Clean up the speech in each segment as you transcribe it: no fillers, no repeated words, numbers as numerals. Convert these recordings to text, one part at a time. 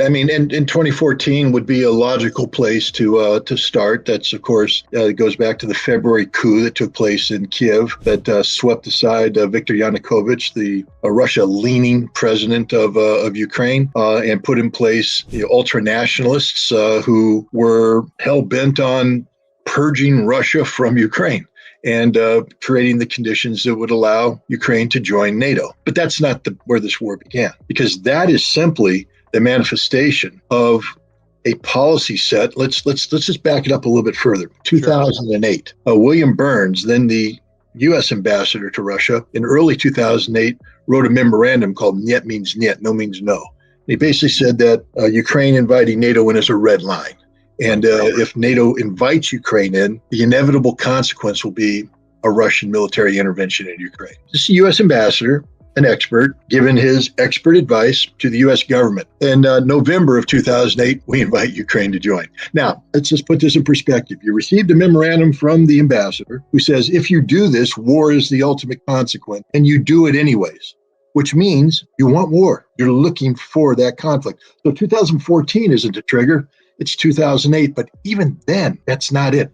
I mean, in 2014 would be a logical place to start. That's, of course, it goes back to the February coup that took place in Kiev that swept aside Viktor Yanukovych, the Russia-leaning president of Ukraine, and put in place ultra-nationalists who were hell-bent on purging Russia from Ukraine and creating the conditions that would allow Ukraine to join NATO. But that's not where this war began, because that is simply the manifestation of a policy set. Let's just back it up a little bit further. 2008, William Burns, then the U.S. ambassador to Russia, in early 2008, wrote a memorandum called "Niet means Niet," no means no. He basically said that Ukraine inviting NATO in is a red line. And if NATO invites Ukraine in, the inevitable consequence will be a Russian military intervention in Ukraine. This is the U.S. ambassador, an expert, given his expert advice to the U.S. government. In November of 2008, we invite Ukraine to join. Now, let's just put this in perspective. You received a memorandum from the ambassador who says, if you do this, war is the ultimate consequence, and you do it anyways, which means you want war. You're looking for that conflict. So 2014 isn't a trigger. It's 2008, but even then, that's not it.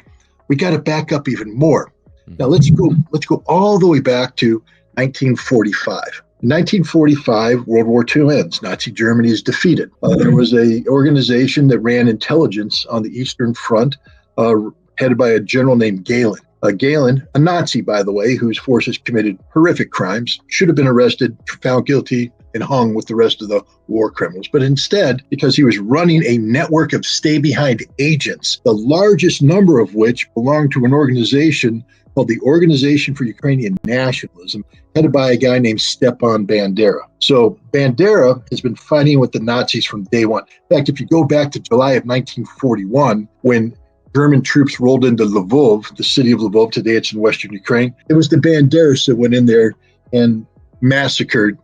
We got to back up even more. Now let's go all the way back to 1945. In 1945, World War II ends. Nazi Germany is defeated. There was an organization that ran intelligence on the Eastern Front, headed by a general named Gehlen. Gehlen, a Nazi, by the way, whose forces committed horrific crimes, should have been arrested, found guilty, and hung with the rest of the war criminals. But instead, because he was running a network of stay-behind agents, the largest number of which belonged to an organization called the Organization for Ukrainian Nationalism, headed by a guy named Stepan Bandera. So Bandera has been fighting with the Nazis from day one. In fact, if you go back to July of 1941, when German troops rolled into Lvov, the city of Lvov, today it's in western Ukraine, it was the Banderas that went in there and massacred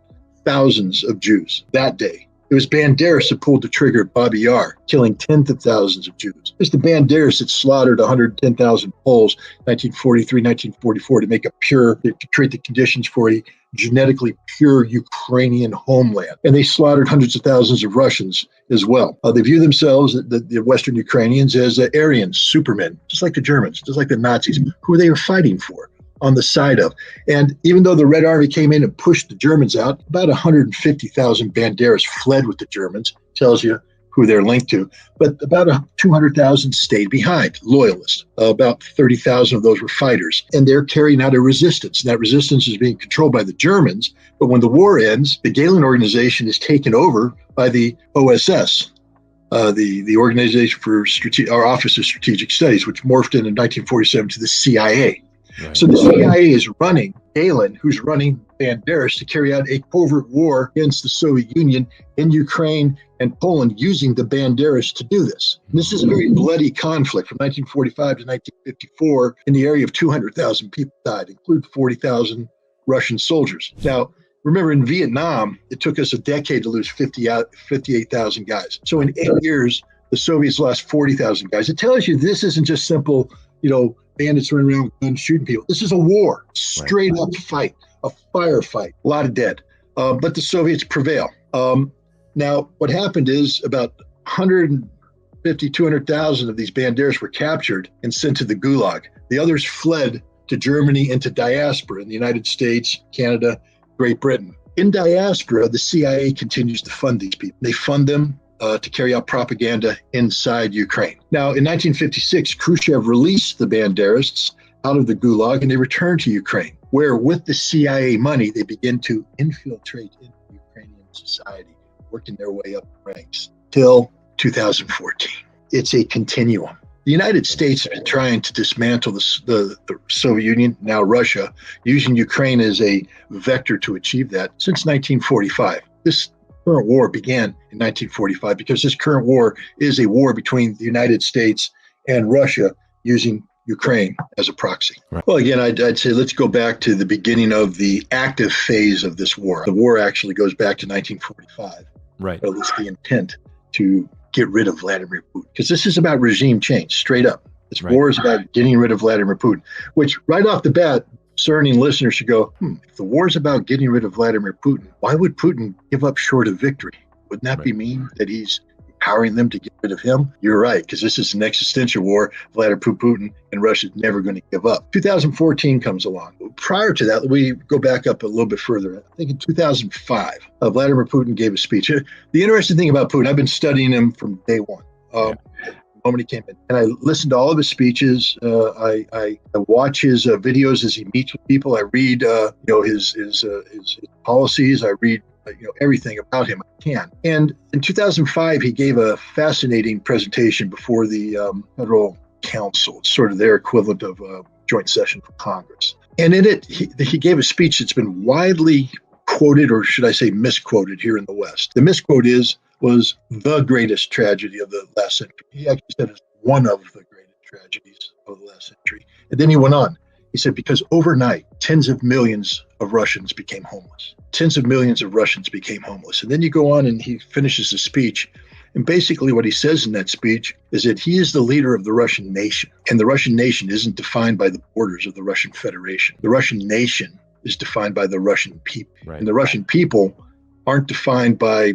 thousands of Jews that day. It was Banderas that pulled the trigger at Babi Yar, killing tens of thousands of Jews. It was the Banderas that slaughtered 110,000 Poles in 1943, 1944 to create the conditions for a genetically pure Ukrainian homeland. And they slaughtered hundreds of thousands of Russians as well. They view themselves, the Western Ukrainians, as Aryans, supermen, just like the Germans, just like the Nazis, who they were fighting for, on the side of. And even though the Red Army came in and pushed the Germans out, about 150,000 Banderas fled with the Germans, tells you who they're linked to. But about 200,000 stayed behind, loyalists. About 30,000 of those were fighters. And they're carrying out a resistance. And that resistance is being controlled by the Germans. But when the war ends, the Gehlen organization is taken over by the OSS, the Organization for our Office of Strategic Studies, which morphed in 1947 to the CIA. Right. So the CIA is running Gehlen, who's running Banderas, to carry out a covert war against the Soviet Union in Ukraine and Poland, using the Banderas to do this. And this is a very bloody conflict from 1945 to 1954. In the area of 200,000 people died, include 40,000 Russian soldiers. Now, remember, in Vietnam, it took us a decade to lose 58,000 guys. So in 8 years, the Soviets lost 40,000 guys. It tells you this isn't just simple, bandits running around with guns shooting people. This is a war, straight up fight, a firefight, a lot of dead. But the Soviets prevail. Now, what happened is about 150, 200,000 of these Banderas were captured and sent to the Gulag. The others fled to Germany and to diaspora in the United States, Canada, Great Britain. In diaspora, the CIA continues to fund these people. They fund them to carry out propaganda inside Ukraine. Now, in 1956, Khrushchev released the Banderists out of the Gulag and they returned to Ukraine, where with the CIA money, they begin to infiltrate into Ukrainian society, working their way up the ranks till 2014. It's a continuum. The United States has been trying to dismantle the Soviet Union, now Russia, using Ukraine as a vector to achieve that since 1945. This current war began in 1945 because this current war is a war between the United States and Russia using Ukraine as a proxy. Right. Well, again, I'd say let's go back to the beginning of the active phase of this war. The war actually goes back to 1945. Right. Or at least the intent to get rid of Vladimir Putin. Because this is about regime change, straight up. This war is about getting rid of Vladimir Putin, which right off the bat, discerning listeners should go, if the war is about getting rid of Vladimir Putin, why would Putin give up short of victory? Wouldn't that be mean that he's empowering them to get rid of him? You're right, because this is an existential war. Vladimir Putin and Russia's never going to give up. 2014 comes along. Prior to that, we go back up a little bit further. I think in 2005, Vladimir Putin gave a speech. The interesting thing about Putin, I've been studying him from day one. The moment he came in, and I listened to all of his speeches. I watch his videos as he meets with people. I read, his policies. I read, everything about him I can. And in 2005, he gave a fascinating presentation before the Federal Council. It's sort of their equivalent of a joint session for Congress. And in it, he gave a speech that's been widely quoted, or should I say misquoted, here in the West. The misquote was the greatest tragedy of the last century. He actually said it's one of the greatest tragedies of the last century. And then he went on. He said, because overnight, tens of millions of Russians became homeless. Tens of millions of Russians became homeless. And then you go on and he finishes the speech. And basically what he says in that speech is that he is the leader of the Russian nation. And the Russian nation isn't defined by the borders of the Russian Federation. The Russian nation is defined by the Russian people. Right. And the Russian people aren't defined by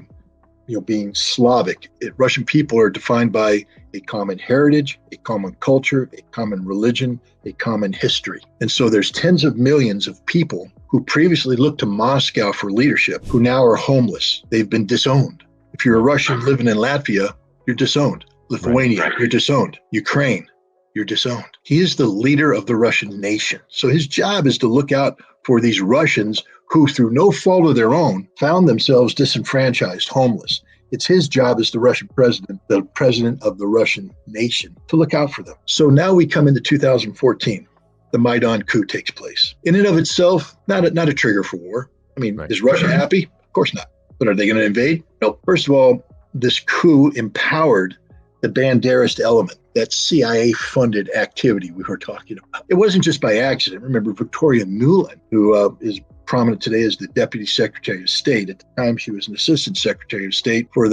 being Slavic. Russian people are defined by a common heritage, a common culture, a common religion, a common history. And so there's tens of millions of people who previously looked to Moscow for leadership, who now are homeless. They've been disowned. If you're a Russian living in Latvia, you're disowned. Lithuania, you're disowned. Ukraine, you're disowned. He is the leader of the Russian nation. So his job is to look out for these Russians who, through no fault of their own, found themselves disenfranchised, homeless. It's his job as the Russian president, the president of the Russian nation, to look out for them. So now we come into 2014. The Maidan coup takes place. In and of itself, not a trigger for war. I mean, Is Russia happy? Of course not. But are they going to invade? No. First of all, this coup empowered the Banderist element, that CIA-funded activity we were talking about. It wasn't just by accident. Remember, Victoria Nuland, who is prominent today as the Deputy Secretary of State. At the time, she was an Assistant Secretary of State for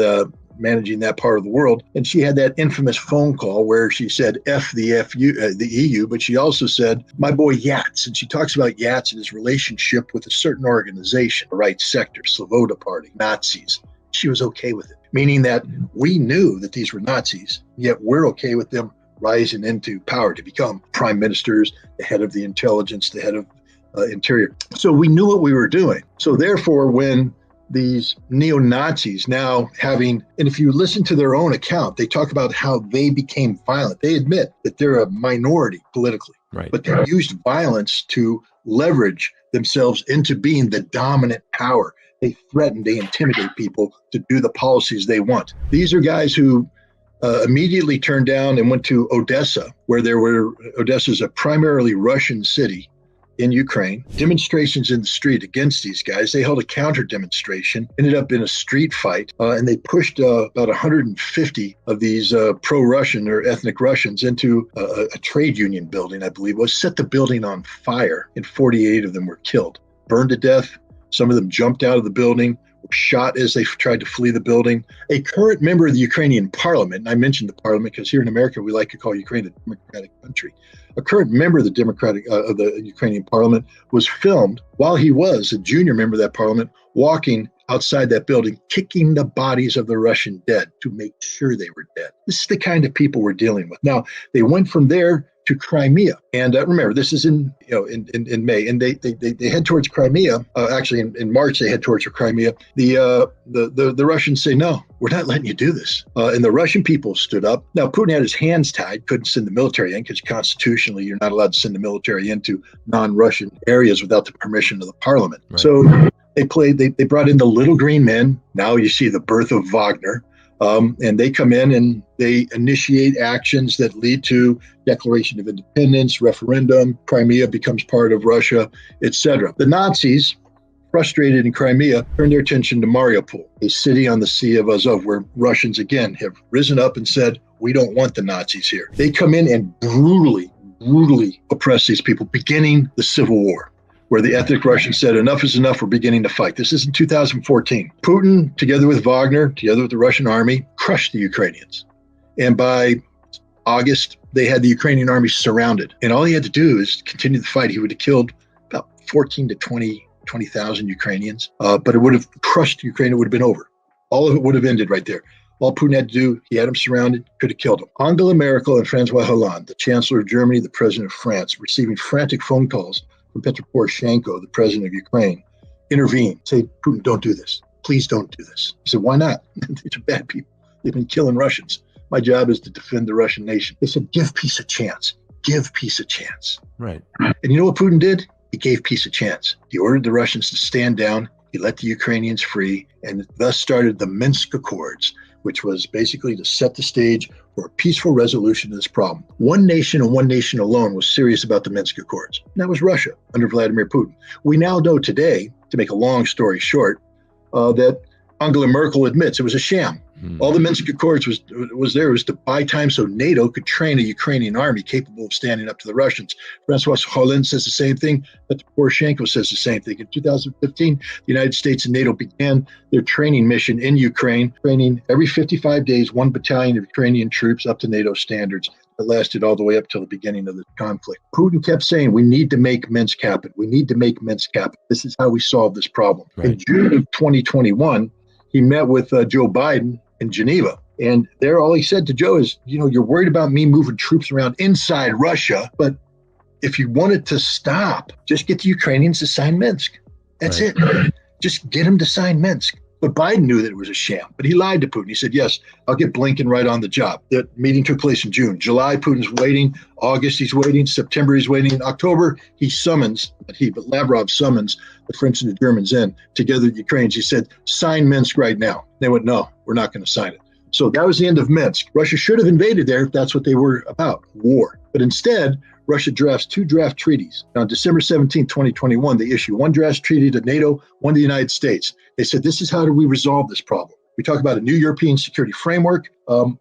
managing that part of the world. And she had that infamous phone call where she said, F the EU, but she also said, my boy Yats. And she talks about Yats and his relationship with a certain organization, the right sector, Sloboda Party, Nazis. She was okay with it, meaning that we knew that these were Nazis, yet we're okay with them rising into power to become prime ministers, the head of the intelligence, the head of interior. So we knew what we were doing. So therefore, when these neo-Nazis now and if you listen to their own account, they talk about how they became violent. They admit that they're a minority politically, but they used violence to leverage themselves into being the dominant power. They threaten, they intimidate people to do the policies they want. These are guys who immediately turned down and went to Odessa, where Odessa's a primarily Russian city in Ukraine. Demonstrations in the street against these guys. They held a counter demonstration, ended up in a street fight, and they pushed about 150 of these pro-Russian or ethnic Russians into a trade union building, I believe it was, set the building on fire, and 48 of them were killed, burned to death. Some of them jumped out of the building, were shot as they tried to flee the building. A current member of the Ukrainian parliament, and I mentioned the parliament because here in America, we like to call Ukraine a democratic country. A current member of the Ukrainian parliament was filmed while he was a junior member of that parliament, walking outside that building, kicking the bodies of the Russian dead to make sure they were dead. This is the kind of people we're dealing with. Now, they went from there to Crimea. And remember, this is in May, and they head towards Crimea. Actually, in March, they head towards Crimea. The Russians say, no, we're not letting you do this. And the Russian people stood up. Now, Putin had his hands tied, couldn't send the military in because constitutionally, you're not allowed to send the military into non-Russian areas without the permission of the parliament. Right. So they brought in the little green men. Now you see the birth of Wagner. And they come in and they initiate actions that lead to declaration of independence, referendum, Crimea becomes part of Russia, etc. The Nazis, frustrated in Crimea, turned their attention to Mariupol, a city on the Sea of Azov, where Russians again have risen up and said, we don't want the Nazis here. They come in and brutally oppress these people, beginning the civil war, where the ethnic Russians said, enough is enough, we're beginning to fight. This is in 2014. Putin, together with Wagner, together with the Russian army, crushed the Ukrainians. And by August, they had the Ukrainian army surrounded. And all he had to do is continue the fight. He would have killed about 14 to 20,000 Ukrainians, but it would have crushed Ukraine. It would have been over. All of it would have ended right there. All Putin had to do, he had him surrounded, could have killed him. Angela Merkel and Francois Hollande, the Chancellor of Germany, the President of France, receiving frantic phone calls from Petro Poroshenko, the President of Ukraine, intervene, say, Putin, don't do this. Please don't do this. He said, why not? These are bad people. They've been killing Russians. My job is to defend the Russian nation. They said, give peace a chance. Give peace a chance. Right. And you know what Putin did? He gave peace a chance. He ordered the Russians to stand down. He let the Ukrainians free, and thus started the Minsk Accords, which was basically to set the stage for a peaceful resolution of this problem. One nation and one nation alone was serious about the Minsk Accords, and that was Russia under Vladimir Putin. We now know today, to make a long story short, that Angela Merkel admits it was a sham. All the Minsk Accords was to buy time so NATO could train a Ukrainian army capable of standing up to the Russians. Francois Hollande says the same thing, but Poroshenko says the same thing. In 2015, the United States and NATO began their training mission in Ukraine, training every 55 days, 1 battalion of Ukrainian troops up to NATO standards. That lasted all the way up till the beginning of the conflict. Putin kept saying, we need to make Minsk happen. We need to make Minsk happen. This is how we solve this problem. Right. In June of 2021, he met with Joe Biden in Geneva. And there, all he said to Joe is, you're worried about me moving troops around inside Russia, but if you want it to stop, just get the Ukrainians to sign Minsk. That's right. It. Just get them to sign Minsk. But Biden knew that it was a sham, but he lied to Putin. He said, yes, I'll get Blinken right on the job. That meeting took place in June. July, Putin's waiting. August, he's waiting. September, he's waiting. In October, but Lavrov summons the French and the Germans in, together with the Ukrainians. He said, sign Minsk right now. They went, no, we're not going to sign it. So that was the end of Minsk. Russia should have invaded there if that's what they were about, war. But instead, Russia drafts 2 draft treaties. On December 17, 2021, they issue 1 draft treaty to NATO, 1 to the United States. They said, this is how do we resolve this problem. We talk about a new European security framework.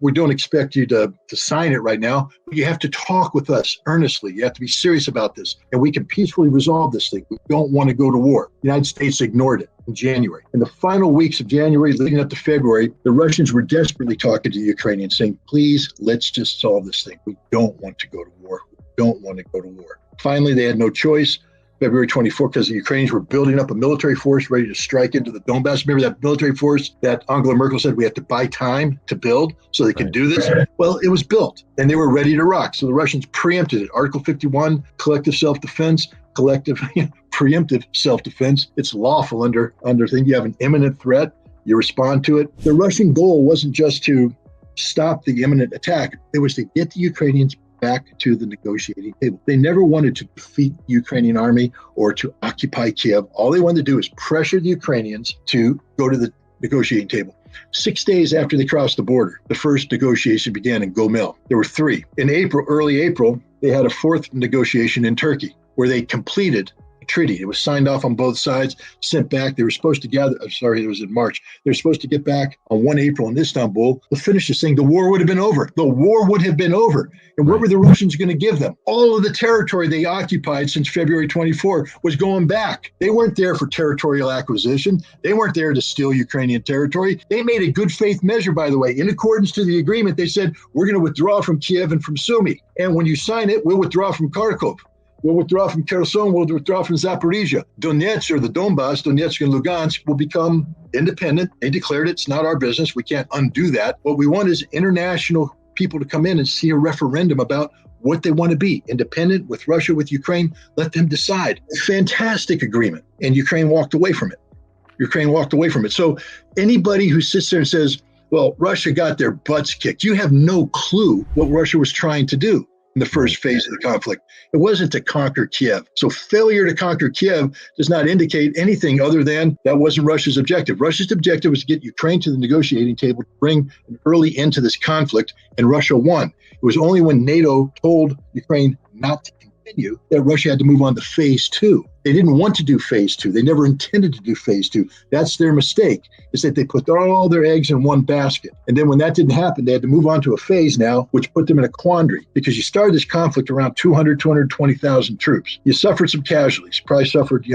We don't expect you to sign it right now, but you have to talk with us earnestly. You have to be serious about this, and we can peacefully resolve this thing. We don't want to go to war. The United States ignored it in January. In the final weeks of January, leading up to February, the Russians were desperately talking to the Ukrainians, saying, please, let's just solve this thing. We don't want to go to war. We don't want to go to war. Finally, they had no choice. February 24, because the Ukrainians were building up a military force ready to strike into the Donbass. Remember that military force that Angela Merkel said we have to buy time to build so they can do this? Well, it was built, and they were ready to rock. So the Russians preempted it. Article 51, collective self-defense, preemptive self-defense. It's lawful under thing. You have an imminent threat, you respond to it. The Russian goal wasn't just to stop the imminent attack. It was to get the Ukrainians back to the negotiating table. They never wanted to defeat the Ukrainian army or to occupy Kiev. All they wanted to do is pressure the Ukrainians to go to the negotiating table. 6 days after they crossed the border, the first negotiation began in Gomel. There were 3. In April, early April, they had a 4th negotiation in Turkey where they completed a treaty. It was signed off on both sides, sent back. They were supposed to it was in March. They were supposed to get back on 1 April in Istanbul to finish this thing. The war would have been over. The war would have been over. And what were the Russians going to give them? All of the territory they occupied since February 24 was going back. They weren't there for territorial acquisition. They weren't there to steal Ukrainian territory. They made a good faith measure, by the way. In accordance to the agreement, they said, we're going to withdraw from Kiev and from Sumy. And when you sign it, we'll withdraw from Kharkov. We'll withdraw from Kherson, we'll withdraw from Zaporizhia. Donetsk, or the Donbass, Donetsk and Lugansk, will become independent. They declared it's not our business. We can't undo that. What we want is international people to come in and see a referendum about what they want to be. Independent, with Russia, with Ukraine, let them decide. A fantastic agreement. And Ukraine walked away from it. So anybody who sits there and says, well, Russia got their butts kicked, you have no clue what Russia was trying to do in the first phase of the conflict. It wasn't to conquer Kiev. So failure to conquer Kiev does not indicate anything other than that wasn't Russia's objective. Russia's objective was to get Ukraine to the negotiating table, to bring an early end to this conflict, and Russia won. It was only when NATO told Ukraine not to continue that Russia had to move on to phase 2. They didn't want to do phase 2. They never intended to do phase 2. That's their mistake, is that they put all their eggs in one basket. And then when that didn't happen, they had to move on to a phase now, which put them in a quandary, because you started this conflict around 220,000 troops. You suffered some casualties, probably suffered,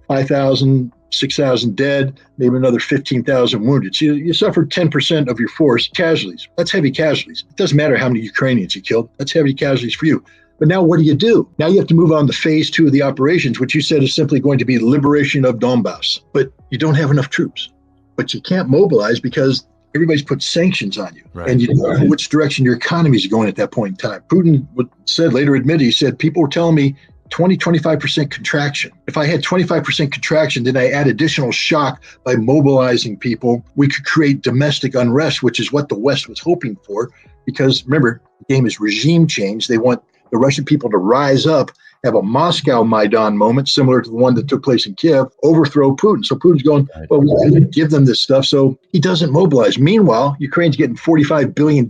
5,000, 6,000 dead, maybe another 15,000 wounded. So you suffered 10% of your force casualties. That's heavy casualties. It doesn't matter how many Ukrainians you killed. That's heavy casualties for you. But now what do? Now you have to move on to phase 2 of the operations, which you said is simply going to be liberation of Donbass. But you don't have enough troops. But you can't mobilize because everybody's put sanctions on you, Right. and you don't know which direction your economy is going at that point in time. Putin later admitted, he said, people were telling me 25% contraction. If I had 25% contraction, then I add additional shock by mobilizing people. We could create domestic unrest, which is what the West was hoping for. Because remember, the game is regime change. They want the Russian people to rise up, have a Moscow Maidan moment, similar to the one that took place in Kiev, overthrow Putin. So Putin's going, well, we didn't give them this stuff, so he doesn't mobilize. Meanwhile, Ukraine's getting $45 billion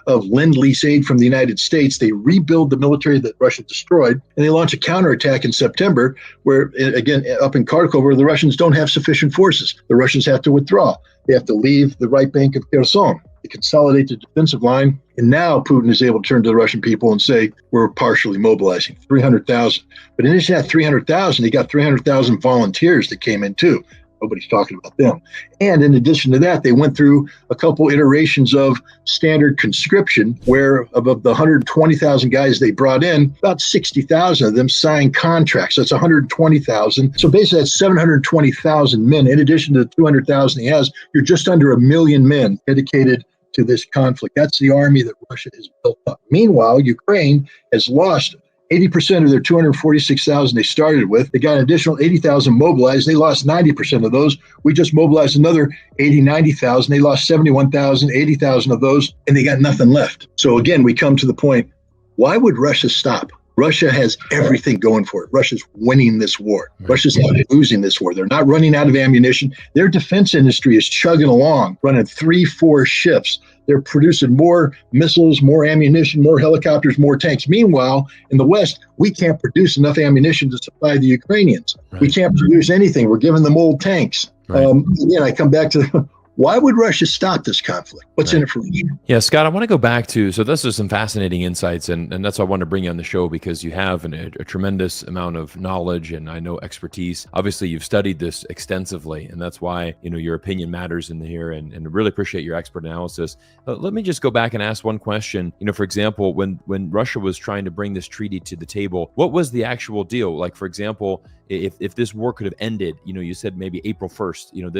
of lend-lease aid from the United States. They rebuild the military that Russia destroyed, and they launch a counterattack in September, where, again, up in Kharkov, where the Russians don't have sufficient forces. The Russians have to withdraw. They have to leave the right bank of Kherson. They consolidate the defensive line. And now Putin is able to turn to the Russian people and say, we're partially mobilizing 300,000. But in addition to that 300,000, he got 300,000 volunteers that came in too. Nobody's talking about them. And in addition to that, they went through a couple iterations of standard conscription, where of the 120,000 guys they brought in, about 60,000 of them signed contracts. That's 120,000. So basically that's 720,000 men. In addition to the 200,000 he has, you're just under 1 million men dedicated to this conflict. That's the army that Russia has built up. Meanwhile, Ukraine has lost 80% of their 246,000 they started with. They got an additional 80,000 mobilized. They lost 90% of those. We just mobilized another 80, 90,000. They lost 71,000, 80,000 of those, and they got nothing left. So again, we come to the point, why would Russia stop? Russia has everything going for it. Russia's winning this war. Russia's not losing this war. They're not running out of ammunition. Their defense industry is chugging along, running 3-4 ships. They're producing more missiles, more ammunition, more helicopters, more tanks. Meanwhile, in the West, we can't produce enough ammunition to supply the Ukrainians. Right. We can't produce anything. We're giving them old tanks. Right. Again, I come back to why would Russia stop this conflict? What's in it for Russia? Yeah, Scott, I want to go back to, so this is some fascinating insights, and that's why I wanted to bring you on the show, because you have a tremendous amount of knowledge and I know expertise. Obviously, you've studied this extensively, and that's why, your opinion matters in here, and really appreciate your expert analysis. Let me just go back and ask one question. For example, when Russia was trying to bring this treaty to the table, what was the actual deal? Like, for example, if this war could have ended, you said maybe April 1st,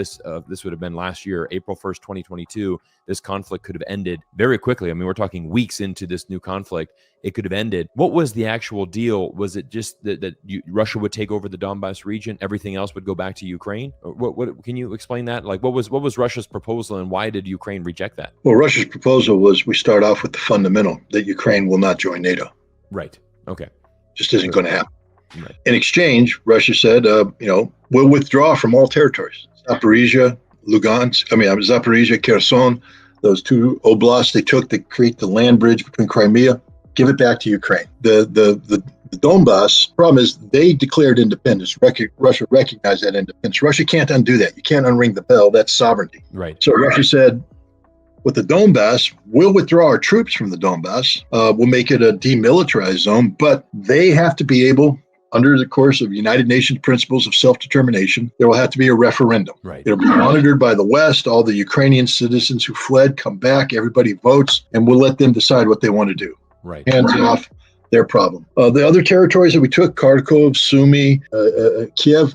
this would have been last year, April 1st, 2022, this conflict could have ended very quickly. I mean, we're talking weeks into this new conflict. It could have ended. What was the actual deal? Was it just that Russia would take over the Donbass region, everything else would go back to Ukraine? What can you explain that? Like, what was Russia's proposal, and why did Ukraine reject that? Well, Russia's proposal was we start off with the fundamental that Ukraine will not join NATO. Right. Okay. Just isn't going to happen. Right. In exchange, Russia said, we'll withdraw from all territories. Zaporizhia, Zaporizhia, Kherson, those two oblasts they took to create the land bridge between Crimea, give it back to Ukraine. The Donbass problem is they declared independence. Russia recognized that independence. Russia can't undo that. You can't unring the bell. That's sovereignty. Right. So Russia said, with the Donbass, we'll withdraw our troops from the Donbass. We'll make it a demilitarized zone, but they have to be able, under the course of United Nations principles of self-determination, there will have to be a referendum. Right. It'll be monitored by the West. All the Ukrainian citizens who fled come back. Everybody votes, and we'll let them decide what they want to do. Right. Hands off, their problem. The other territories that we took, Kharkov, Sumy, Kiev,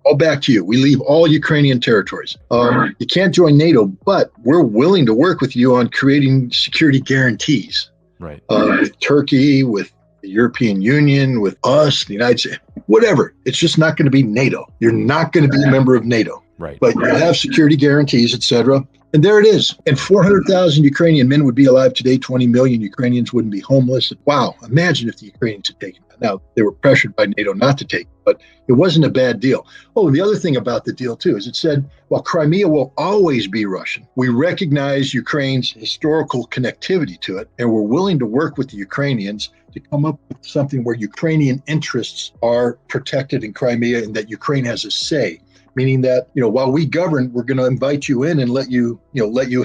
all back to you. We leave all Ukrainian territories. You can't join NATO, but we're willing to work with you on creating security guarantees. Right. With Turkey, with the European Union, with us, the United States, whatever. It's just not going to be NATO. You're not going to be a member of NATO. Right. But you have security guarantees, etc. And there it is. And 400,000 Ukrainian men would be alive today. 20 million Ukrainians wouldn't be homeless. Wow. Imagine if the Ukrainians had taken that. Now, they were pressured by NATO not to take it, but it wasn't a bad deal. Oh, and the other thing about the deal, too, is it said, well, Crimea will always be Russian. We recognize Ukraine's historical connectivity to it, and we're willing to work with the Ukrainians to come up with something where Ukrainian interests are protected in Crimea and that Ukraine has a say. Meaning that, while we govern, we're going to invite you in and let you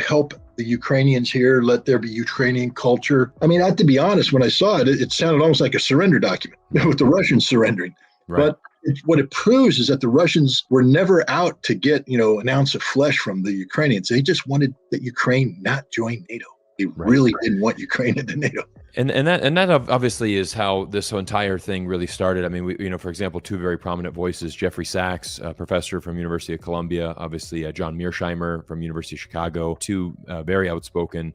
help the Ukrainians here, let there be Ukrainian culture. I mean, I have to be honest, when I saw it, it sounded almost like a surrender document with the Russians surrendering. Right. But what it proves is that the Russians were never out to get, an ounce of flesh from the Ukrainians. They just wanted that Ukraine not join NATO. They Right. really didn't want Ukraine into NATO. And that obviously is how this entire thing really started. I mean, for example, two very prominent voices: Jeffrey Sachs, a professor from University of Columbia, obviously John Mearsheimer from University of Chicago, two very outspoken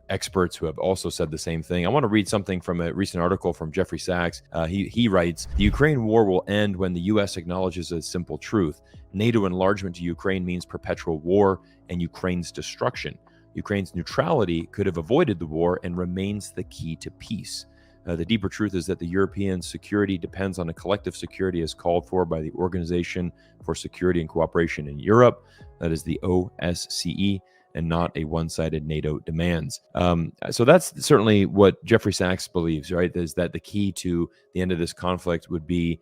experts who have also said the same thing. I want to read something from a recent article from Jeffrey Sachs. He writes, "The Ukraine war will end when the U.S. acknowledges a simple truth: NATO enlargement to Ukraine means perpetual war and Ukraine's destruction. Ukraine's neutrality could have avoided the war and remains the key to peace. The deeper truth is that the European security depends on a collective security as called for by the Organization for Security and Cooperation in Europe, that is the OSCE, and not a one-sided NATO demands." So that's certainly what Jeffrey Sachs believes, right? Is that the key to the end of this conflict would be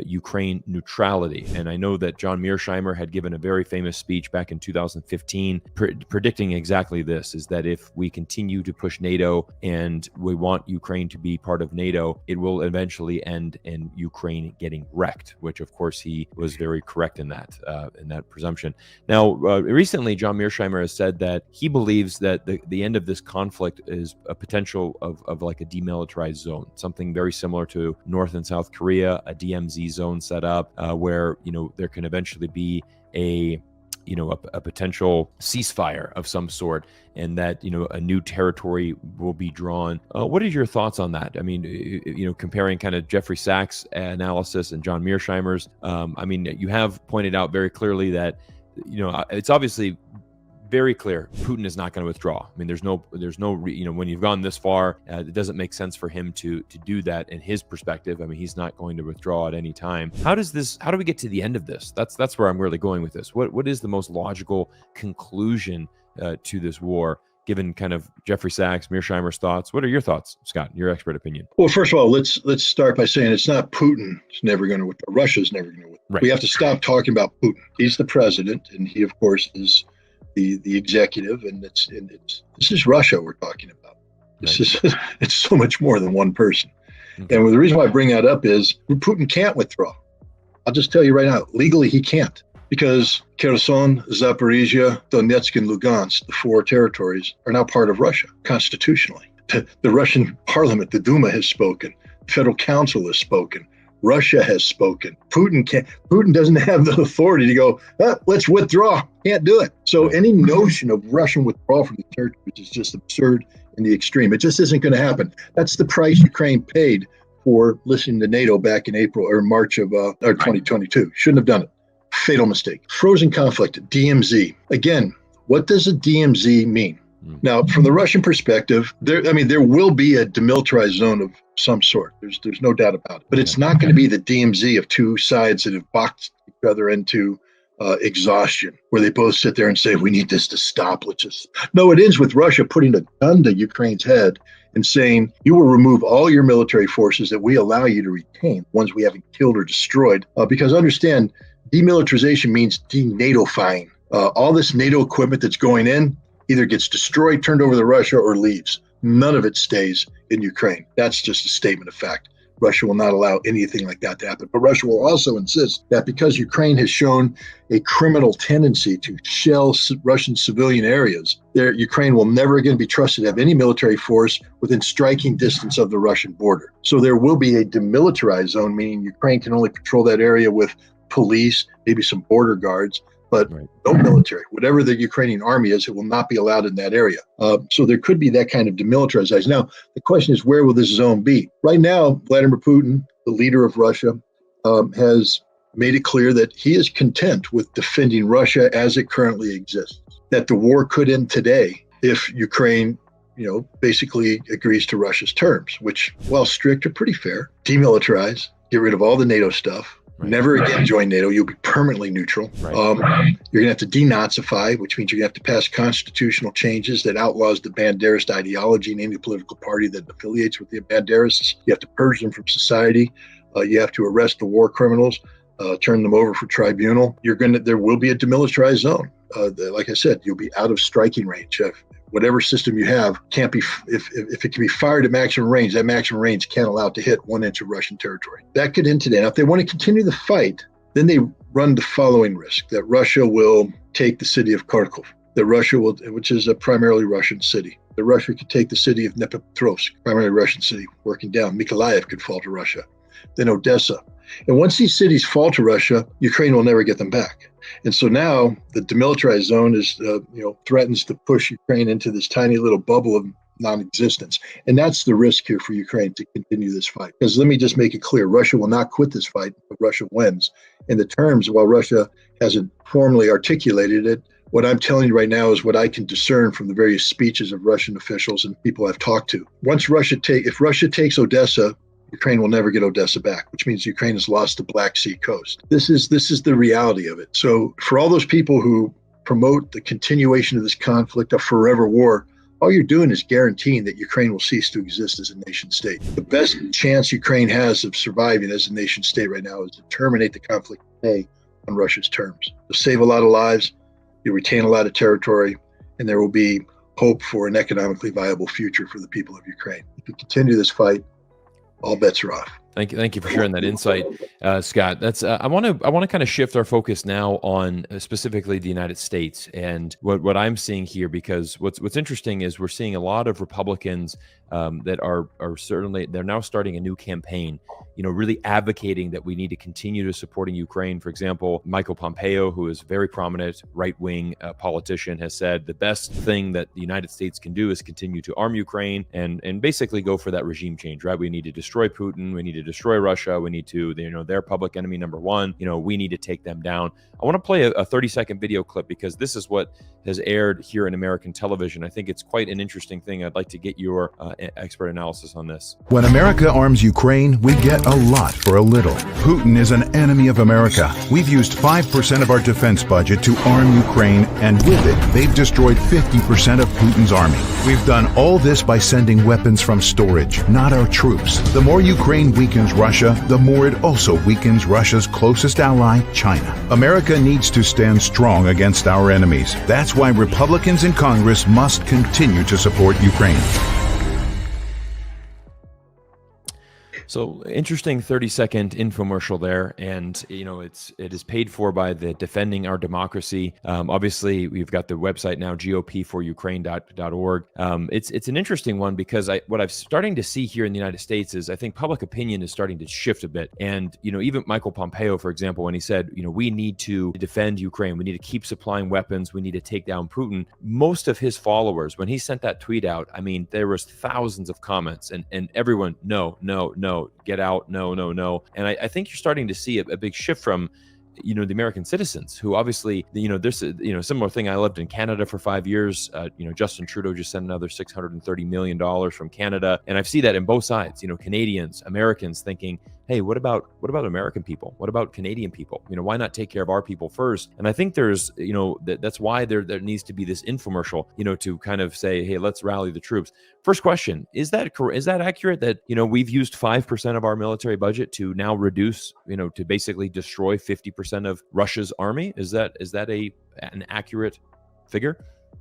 Ukraine neutrality. And I know that John Mearsheimer had given a very famous speech back in 2015 predicting exactly this, is that if we continue to push NATO and we want Ukraine to be part of NATO, it will eventually end in Ukraine getting wrecked, which of course he was very correct in that presumption. Now, recently, John Mearsheimer has said that he believes that the end of this conflict is a potential of like a demilitarized zone, something very similar to North and South Korea, a DMZ zone set up where there can eventually be a potential ceasefire of some sort, and that a new territory will be drawn. What are your thoughts on that? I mean, comparing kind of Jeffrey Sachs' analysis and John Mearsheimer's. I mean, you have pointed out very clearly that it's obviously very clear Putin is not going to withdraw. I mean, there's no when you've gone this far, it doesn't make sense for him to do that in his perspective. I mean, he's not going to withdraw at any time. How do we get to the end of this? That's where I'm really going with this. What is the most logical conclusion to this war, given kind of Jeffrey Sachs, Mearsheimer's thoughts? What are your thoughts, Scott, your expert opinion? Well, first of all, let's start by saying it's not Putin. It's never going to withdraw. Russia's never going to withdraw. Right. We have to stop talking about Putin. He's the president, and he, of course, is the executive, and this is Russia we're talking about. It's so much more than one person. Okay. And the reason why I bring that up is Putin can't withdraw. I'll just tell you right now, legally he can't, because Kherson, Zaporizhia, Donetsk, and Lugansk, the four territories, are now part of Russia constitutionally. The Russian parliament, the Duma, has spoken. The Federal Council has spoken. Russia has spoken. Putin doesn't have the authority to go, let's withdraw. Can't do it. So any notion of Russian withdrawal from the territories is just absurd in the extreme. It just isn't going to happen. That's the price Ukraine paid for listening to NATO back in April or March of 2022. Shouldn't have done it. Fatal mistake. Frozen conflict, DMZ. Again, what does a DMZ mean? Now, from the Russian perspective, there will be a demilitarized zone of some sort. There's no doubt about it. But it's not going to be the DMZ of two sides that have boxed each other into exhaustion, where they both sit there and say, we need this to stop. No, it ends with Russia putting a gun to Ukraine's head and saying, you will remove all your military forces that we allow you to retain, ones we haven't killed or destroyed. Because understand, demilitarization means denatofying. All this NATO equipment that's going in either gets destroyed, turned over to Russia, or leaves. None of it stays in Ukraine. That's just a statement of fact. Russia will not allow anything like that to happen. But Russia will also insist that because Ukraine has shown a criminal tendency to shell Russian civilian areas, Ukraine will never again be trusted to have any military force within striking distance of the Russian border. So there will be a demilitarized zone, meaning Ukraine can only patrol that area with police, maybe some border guards, but no military. Whatever the Ukrainian army is, it will not be allowed in that area. So there could be that kind of demilitarized. Now, the question is, where will this zone be? Right now, Vladimir Putin, the leader of Russia, has made it clear that he is content with defending Russia as it currently exists, that the war could end today if Ukraine basically agrees to Russia's terms, which, while strict, are pretty fair. Demilitarize, get rid of all the NATO stuff. Never again join NATO. You'll be permanently neutral. You're going to have to denazify, which means you're going to have to pass constitutional changes that outlaws the Banderist ideology and any political party that affiliates with the Banderists. You have to purge them from society. You have to arrest the war criminals, turn them over for tribunal. There will be a demilitarized zone. Like I said, you'll be out of striking range. Whatever system you have can't be, if it can be fired at maximum range, that maximum range can't allow it to hit 1 inch of Russian territory. That could end today. Now, if they want to continue the fight, then they run the following risk, that Russia will take the city of Kharkov. that Russia will, which is a primarily Russian city, that Russia could take the city of Dnipropetrovsk, primarily Russian city, working down. Mykolaiv could fall to Russia, then Odessa. And once these cities fall to Russia, Ukraine will never get them back. And so now the demilitarized zone is, threatens to push Ukraine into this tiny little bubble of non-existence. And that's the risk here for Ukraine to continue this fight. Because let me just make it clear, Russia will not quit this fight if Russia wins. In the terms, while Russia hasn't formally articulated it, what I'm telling you right now is what I can discern from the various speeches of Russian officials and people I've talked to. If Russia takes Odessa, Ukraine will never get Odessa back, which means Ukraine has lost the Black Sea coast. This is the reality of it. So for all those people who promote the continuation of this conflict, a forever war, all you're doing is guaranteeing that Ukraine will cease to exist as a nation state. The best chance Ukraine has of surviving as a nation state right now is to terminate the conflict today on Russia's terms. You'll save a lot of lives, you'll retain a lot of territory, and there will be hope for an economically viable future for the people of Ukraine. If you continue this fight, all bets are off. Thank you for sharing that insight, Scott. That's I want to kind of shift our focus now on specifically the United States and what I'm seeing here, because what's interesting is we're seeing a lot of Republicans that are certainly, they're now starting a new campaign, really advocating that we need to continue to supporting Ukraine. For example, Michael Pompeo, who is a very prominent right-wing politician, has said the best thing that the United States can do is continue to arm Ukraine and basically go for that regime change, right? We need to destroy Putin. We need to destroy Russia. We need to, their public enemy number one, we need to take them down. I want to play a 30-second video clip because this is what has aired here in American television. I think it's quite an interesting thing. I'd like to get your expert analysis on this. When America arms Ukraine, we get a lot for a little. Putin is an enemy of America. We've used 5% of our defense budget to arm Ukraine, and with it, they've destroyed 50% of Putin's army. We've done all this by sending weapons from storage, not our troops. The more Ukraine weakens Russia, the more it also weakens Russia's closest ally, China. America needs to stand strong against our enemies. That's why Republicans in Congress must continue to support Ukraine. So interesting 30-second infomercial there, and it is paid for by the Defending Our Democracy. Obviously, we've got the website now, gopforukraine.org. It's an interesting one because what I'm starting to see here in the United States is I think public opinion is starting to shift a bit, and even Michael Pompeo, for example, when he said we need to defend Ukraine, we need to keep supplying weapons, we need to take down Putin. Most of his followers, when he sent that tweet out, I mean, there was thousands of comments, and everyone, no, get out, no. And I think you're starting to see a big shift from the American citizens who obviously, there's a similar thing. I lived in Canada for 5 years. Justin Trudeau just sent another $630 million from Canada. And I see that in both sides, Canadians, Americans thinking, hey, what about American people? What about Canadian people? Why not take care of our people first? And I think there's, that's why there needs to be this infomercial, to kind of say, hey, let's rally the troops. First question, is that accurate that, we've used 5% of our military budget to now reduce, to basically destroy 50% of Russia's army? Is that an accurate figure?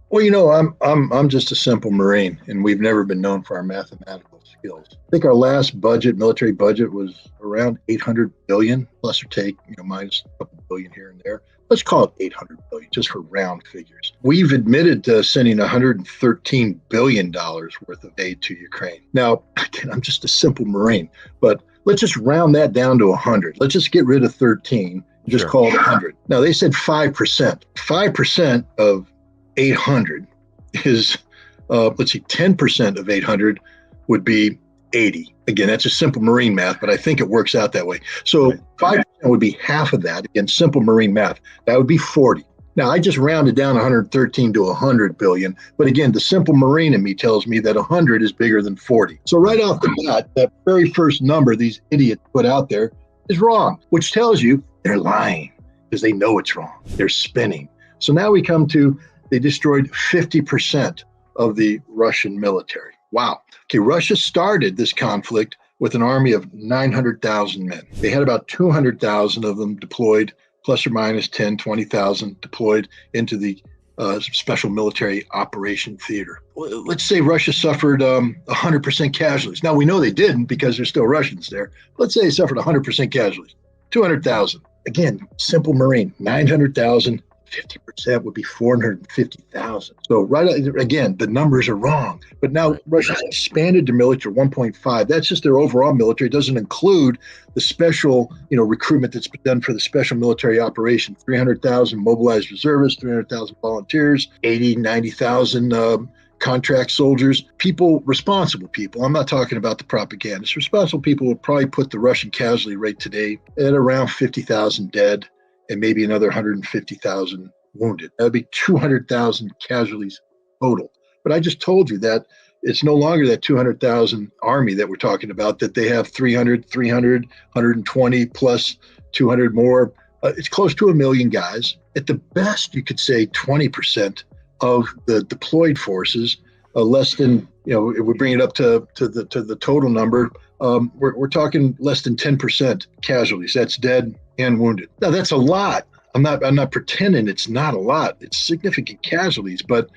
Well, I'm just a simple Marine, and we've never been known for our mathematical skills. I think our last military budget was around 800 billion, plus or take, minus a couple billion here and there. Let's call it 800 billion, just for round figures. We've admitted to sending $113 billion worth of aid to Ukraine. Now, again, I'm just a simple Marine, but let's just round that down to 100. Let's just get rid of 13 and just call it 100. Now, they said 5%. 5% of 800 is, 10% of 800 would be 80. Again, that's just simple Marine math, but I think it works out that way. So 5% would be half of that. Again, simple Marine math. That would be 40. Now, I just rounded down 113 to 100 billion. But again, the simple Marine in me tells me that 100 is bigger than 40. So right off the bat, that very first number these idiots put out there is wrong, which tells you they're lying because they know it's wrong. They're spinning. So now we come to, they destroyed 50% of the Russian military. Wow. Okay, Russia started this conflict with an army of 900,000 men. They had about 200,000 of them deployed, plus or minus 10, 20,000 deployed into the special military operation theater. Well, let's say Russia suffered 100% casualties. Now, we know they didn't because there's still Russians there. Let's say they suffered 100% casualties, 200,000. Again, simple Marine, 900,000 50% would be 450,000. So again, the numbers are wrong. But now Russia's expanded their military 1.5. That's just their overall military. It doesn't include the special, recruitment that's been done for the special military operation. 300,000 mobilized reservists, 300,000 volunteers, 80, 90,000 contract soldiers, responsible people. I'm not talking about the propagandists. Responsible people would probably put the Russian casualty rate today at around 50,000 dead and maybe another 150,000 wounded. That would be 200,000 casualties total. But I just told you that it's no longer that 200,000 army that we're talking about, that they have 300, 120 plus 200 more. It's close to 1 million guys. At the best, you could say 20% of the deployed forces, less than, it would bring it up to the total number. We're talking less than 10% casualties. That's dead and wounded. Now that's a lot. I'm not pretending it's not a lot. It's significant casualties, but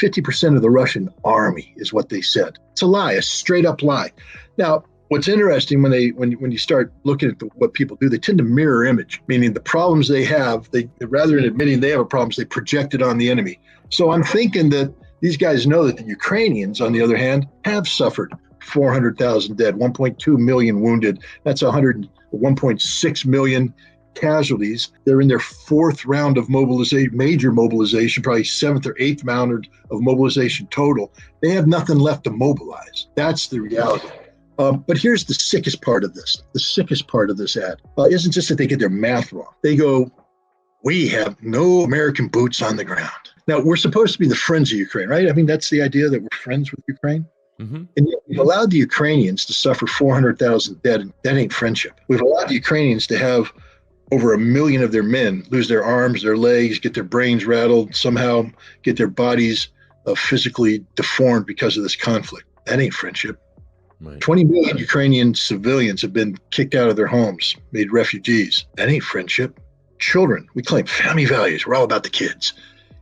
50% of the Russian army is what they said. It's a lie, a straight up lie. Now, what's interesting when you start looking at what people do, they tend to mirror image, meaning the problems they have, they rather than admitting they have a problem, they project it on the enemy. So I'm thinking that these guys know that the Ukrainians, on the other hand, have suffered 400,000 dead, 1.2 million wounded. That's 1.6 million casualties. They're in their fourth round of mobilization, major mobilization, probably seventh or eighth round of mobilization total. They have nothing left to mobilize. That's the reality. But here's the sickest part of this. The sickest part of this ad isn't just that they get their math wrong. They go, we have no American boots on the ground. Now, we're supposed to be the friends of Ukraine, right? I mean, that's the idea that we're friends with Ukraine. Mm-hmm. And we've allowed the Ukrainians to suffer 400,000 dead, and that ain't friendship. We've allowed the Ukrainians to have over 1 million of their men lose their arms, their legs, get their brains rattled, somehow get their bodies physically deformed because of this conflict. That ain't friendship. Right. 20 million Ukrainian civilians have been kicked out of their homes, made refugees. That ain't friendship. Children, we claim family values. We're all about the kids.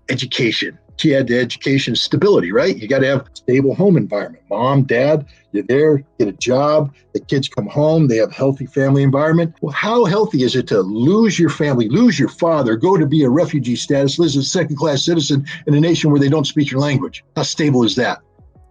Education. Key add to education is stability, right? You got to have a stable home environment. Mom, dad, you're there, get a job, the kids come home, they have a healthy family environment. Well, how healthy is it to lose your family, lose your father, go to be a refugee status, live as a second-class citizen in a nation where they don't speak your language? How stable is that?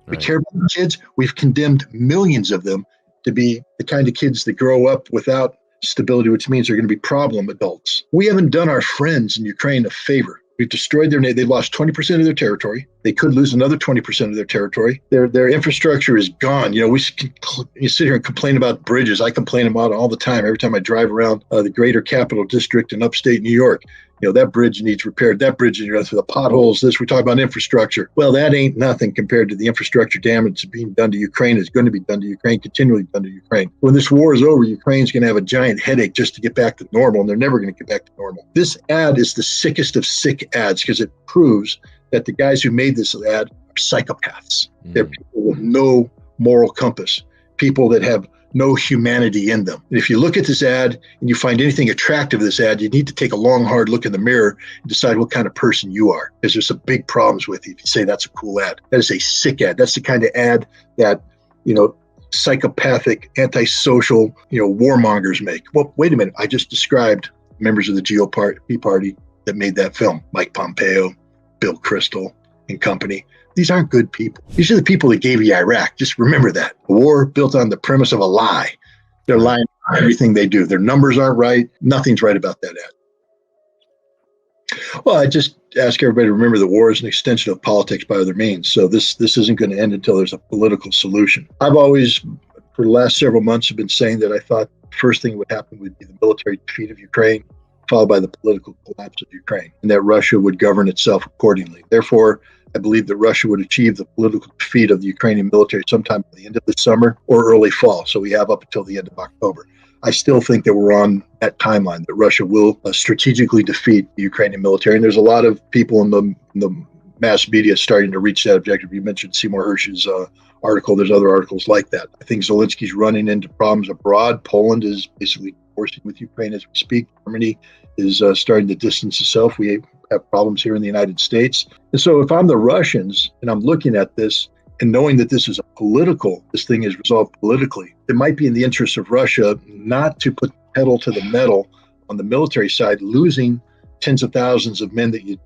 Right. We care about the kids. We've condemned millions of them to be the kind of kids that grow up without stability, which means they're going to be problem adults. We haven't done our friends in Ukraine a favor. We've destroyed their nation. They lost 20% of their territory. They could lose another 20% of their territory. Their infrastructure is gone. You sit here and complain about bridges. I complain about it all the time. Every time I drive around the greater capital district in upstate New York, that bridge needs repaired. That bridge is the potholes. We talk about infrastructure. Well, that ain't nothing compared to the infrastructure damage being done to Ukraine. Is going to be done to Ukraine, continually done to Ukraine. When this war is over, Ukraine's going to have a giant headache just to get back to normal, and they're never going to get back to normal. This ad is the sickest of sick ads because it proves that the guys who made this ad are psychopaths. They're people with no moral compass, people that have no humanity in them. And if you look at this ad and you find anything attractive in this ad, you need to take a long, hard look in the mirror and decide what kind of person you are, because there's some big problems with you if you say that's a cool ad. That is a sick ad. That's the kind of ad that, psychopathic, antisocial, warmongers make. Well, wait a minute. I just described members of the GOP party that made that film, Mike Pompeo, Bill Kristol and company. These aren't good people. These are the people that gave you Iraq. Just remember that. A war built on the premise of a lie. They're lying on everything they do. Their numbers aren't right. Nothing's right about that ad. Well, I just ask everybody to remember that war is an extension of politics by other means. So this isn't going to end until there's a political solution. I've always, for the last several months, have been saying that I thought the first thing that would happen would be the military defeat of Ukraine, followed by the political collapse of Ukraine, and that Russia would govern itself accordingly. Therefore, I believe that Russia would achieve the political defeat of the Ukrainian military sometime at the end of the summer or early fall. So we have up until the end of October. I still think that we're on that timeline, that Russia will strategically defeat the Ukrainian military. And there's a lot of people in the mass media starting to reach that objective. You mentioned Seymour Hersh's article. There's other articles like that. I think Zelensky's running into problems abroad. Poland is basically forcing with Ukraine as we speak. Germany is starting to distance itself. We have problems here in the United States. And so if I'm the Russians and I'm looking at this and knowing that this thing is resolved politically, it might be in the interest of Russia not to put pedal to the metal on the military side, losing tens of thousands of men that you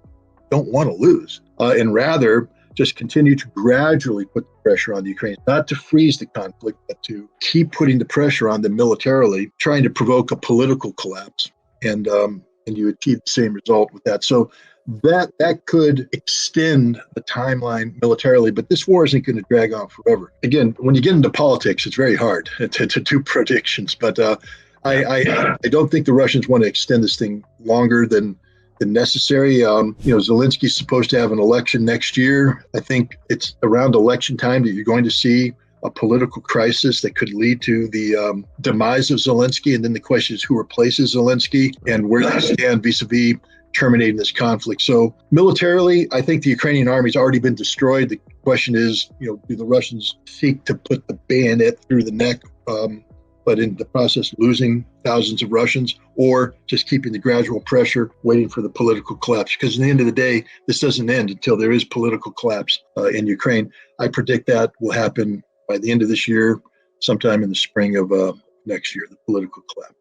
don't want to lose, and rather just continue to gradually put the pressure on the Ukrainians, not to freeze the conflict, but to keep putting the pressure on them militarily, trying to provoke a political collapse. And you achieve the same result with that. So that could extend the timeline militarily, but this war isn't going to drag on forever. Again, when you get into politics, it's very hard to do predictions, but I don't think the Russians want to extend this thing longer than necessary. Zelensky's supposed to have an election next year. I think it's around election time that you're going to see a political crisis that could lead to the demise of Zelensky. And then the question is who replaces Zelensky and where they stand vis-a-vis terminating this conflict. So militarily, I think the Ukrainian army's already been destroyed. The question is, do the Russians seek to put the bayonet through the neck, but in the process losing thousands of Russians, or just keeping the gradual pressure, waiting for the political collapse? Because in the end of the day, this doesn't end until there is political collapse in Ukraine. I predict that will happen by the end of this year, sometime in the spring of next year, the political collapse.